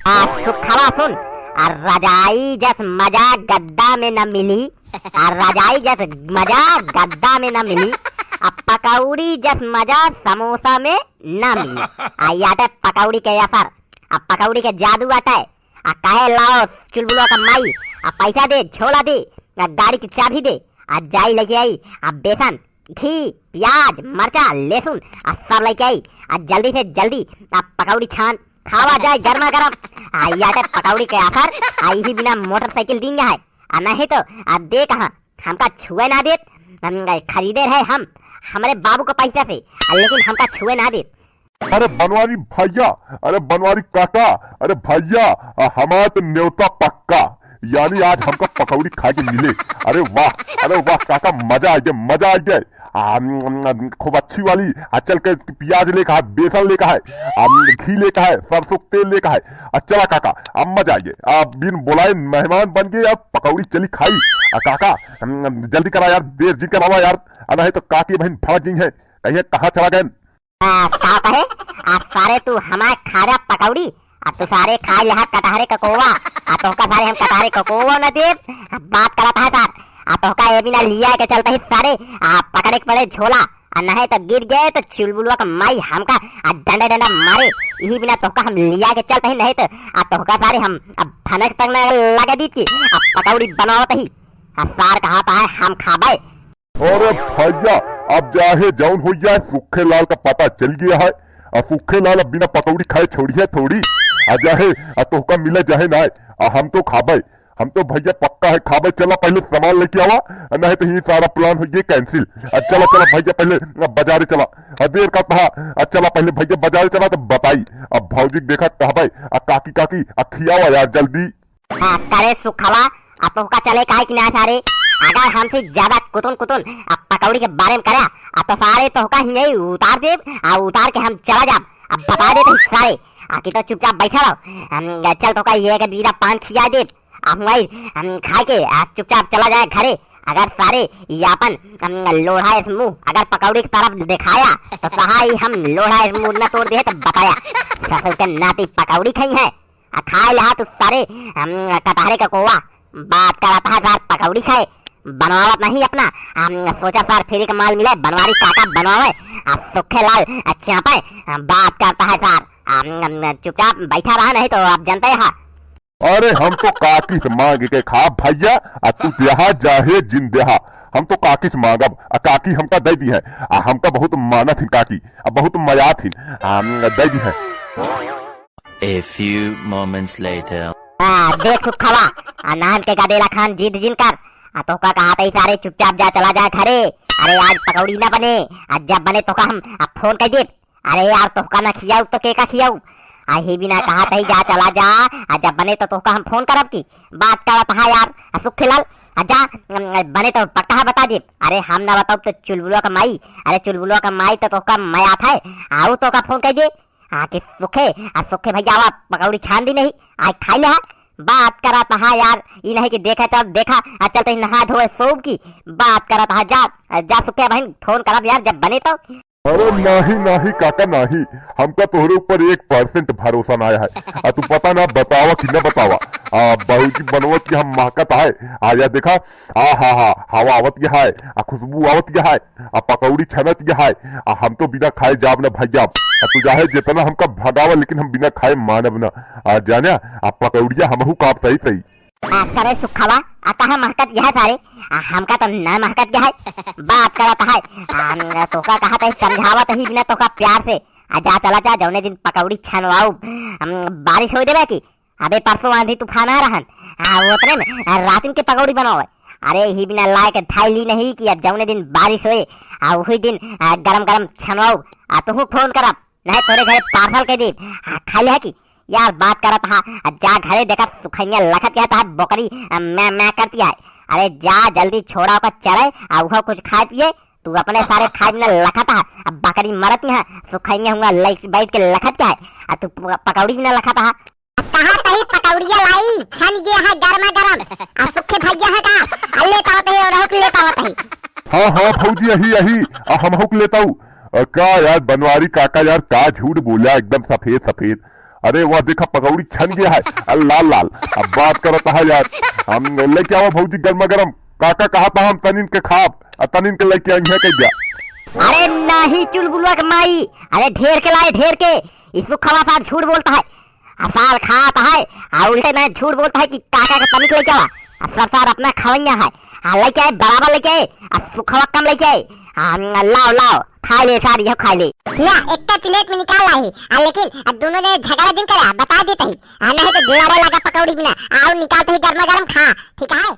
सुखवा सुन। रजाई जस मजा गद्दा में न मिली। रजाई जस मजा गद्दा में न मिली। पकौड़ी जस मजा समोसा में न मिली। आटे पकौड़ी के असर। पकौड़ी के जादू आता है। कहे लाओ चुलबुलो का माई। पैसा दे, झोला दे, गाड़ी की चाबी दे। जाई लेके आई। बेसन, घी, प्याज, मरचा, लहसुन सब लेके आई। जल्दी से जल्दी पकौड़ी छान खावा जाए गरमा गरम। आटे पकौड़ी के असर आई ही बिना मोटरसाइकिल देंगे है। नहीं तो दे कहाँ हमका छुए ना दे। खरीदे रहे हम हमारे बाबू को पैसा से, लेकिन हमका छुए ना दे। अरे बनवारी भैया, अरे बनवारी काका, अरे भैया हमारा तो न्योता पक्का, यानी आज हमको पकौड़ी खा के मिले। अरे वाह काका, मजा आ गया, मजा आ गया। खूब अच्छी वाली। चल के प्याज लेकर है, बेसन लेकर है, घी लेकर है, सरसों तेल लेकर है। चला काका, अब मजा आ गया। बिन बुलाए मेहमान बन गए, पकौड़ी चली खाई। काका जल्दी करा यार, देर जी करावा यार, नहीं तो काकी बहन भड़क गई है, कहिए कहाँ चला गए। कहे सारे तू हमारे खा रहा पकौड़ी। तू सारे खा लिया कटहरे ककोवा। तो का सारे हम कटहरे ककोवा न दे बात करता है सर। तो का ये बिना लिया के चलते ही सारे पकड़े के पड़े झोला। नहीं तो गिर गए तो चुलबुलवा का माई हमका डंडा डंडा मारे। यही बिना तो का हम लिया के चलते ही, नहीं तो का सारे हम भनक तक लगा दी थी पकौड़ी बनावत ही। सार कहा है हम खाबे। अरे भैया अब जाहे जौन हो जाए, सूखे लाल का पता चल गया है। सूखे लाल अब बिना पकौड़ी खाए छोड़ी है थोड़ी। जाहे तो का मिले जाहे ना, हम तो खाबे, हम तो भैया पक्का है खाबे। चला पहले सामान लेके आवा, नहीं तो ये सारा प्लान हो ये कैंसिल। चला भैया पहले बाजारे चला, देर का कहा। चला पहले भैया बाजारे चला तो बताई। अब भौजी देखा कहबे काकी काकी खियावा यार जल्दी। करे सुखवा तो का चले काहे कि ना सारे। अगर हमसे ज्यादा कुतुन पकौड़ी के बारे में करा तो सारे तो का ही उतार दे। उतार के हम चला जा। अब बता दे तो सारे कि तो चुपचाप बैठा रहो। चल तो का ये के बीरा पान खिया दे। हम खा के चुपचाप चला जाए घरे। अगर सारे यापन लोढ़ा इस मुंह अगर पकौड़ी की तरफ दिखाया तो सहाय हम लोढ़ा इस मुंह न तोड़ दे तो बताया ससुर के नाती पकौड़ी खाई है। खाए लहा तो सारे कटहरे का कोवा बात करता है पकौड़ी खाए बनवावत नहीं अपना। सोचा सर फ्री का माल मिले, बनवारी काका बनवावे। सुखे लाल चापे बात करता है सर। चुपचाप बैठा रहा, नहीं तो आप जानते हैं। अरे हम तो काकी से मांग के खा भैया। तू देहा जाहे जिन देहा, हम तो काकी से मांगब। काकी हमका दे दी है। हमका बहुत माना थी काकी, बहुत मजा थी, दे दी है। A few moments later. देख सुखवा नान के गदेला खान जीत जिन कर। तो का कहा था सारे चुपचाप जा चला जाए घरे। अरे आज पकौड़ी ना बने, आज जब बने तो का हम फोन कर दे। अरे यार तो का ना खियाऊ तो के का खियाऊ। ही बिना कहा था जा चला जा। जब बने तो का हम फोन करब की बात करत है यार। सुखे लाल जा बने तो पक्का बता दे। अरे हम ना बताओ तो चुलबुलवा का माई। अरे चुलबुलवा का माई तो का मैं आता है। आओ तो का फोन कर दे कि सुखे भैया पकौड़ी छान दी नहीं आज खाई ले। बात करा था यार, ये नहीं कि देखा तब देखा चलते नहा धोए सोब की बात करा था। जा सुखे बहन फोन करब यार जब बने तो। अरे नहीं काका नहीं, हमका तोहरे ऊपर 1% भरोसा ना है। तू पता ना बतावा कि न बतावा। बहुजी बनवत की हम महकत है। आया देखा हवा आवत गया है, खुशबू आवत गया है, पकौड़ी छनत गया है। हम तो बिना खाए जाब न भैया। तू चाहे जितना हमका भगावा, लेकिन हम बिना खाए मानब न। जाने पकौड़िया हमहू काप सही। करे सुखवा कहा महकत गया है सारे। हमका तो न महकत गया है। बात करता है तो का कहा था समझावत ही बिना तो का प्यार से। जा चला जा जौने दिन पकौड़ी छनवाऊ बारिश हो देवे की। अबे परसों आंधी तूफान आ रहन उतने में रातिन के पकौड़ी बनावे। अरे ही बिना लाए के ढाई ली नहीं कि जौने दिन बारिश होए वही दिन गरम छनवाऊ। तो फोन करब, नहीं तोरे घरे पार्सल के दिन खा ले की यार। बात करत हा जा घरे देखा सुखैया लखत गया था बकरी मैं करती है। अरे जा जल्दी छोड़ा का चले वह कुछ खाए पिए। तू अपने सारे खाए बिना लखत है। अब बकरी मरत है सुखैया हुआ बैठ के लखत क्या है। तू पकौड़ी बिना लखत है। कहा तही पकौड़िया लाई छन गया है गरम सुखे भैया है का लेता होते है और लेता होते है। हाँ फौजी यही हम हुक लेता हूँ। क्या यार बनवारी काका यार का झूठ बोला, एकदम सफेद। अरे वह देखा पकौड़ी छन गया है, लाल लाल। अब बात करता है यार, हम लेके आओ भौजी गर्मा गर्म। काका कहा था हम तनिन के खाब, तनिन के लेके आई है कह दिया। अरे नहीं चुलबुलवा के माई, अरे ढेर के लाए ढेर के। इसको खवा साथ झूठ बोलता है, साल खाता है और उल्टे मैं झूठ बोलता है कि काका का तनिक लेके आवा। सार अपना खवैया है, लेके आए बराबर लेके आए, सुखवा कम लेके आए। लाओ लाओ खा ले सारी, यह खा ले। या एक प्लेट में निकाल लाई, लेकिन दोनों ने झगड़ा दिन करा बता देते ही, नहीं तो जोड़ा लगा पकौड़ी बिना। आओ निकालते ही गर्मा गर्म खा, ठीक है।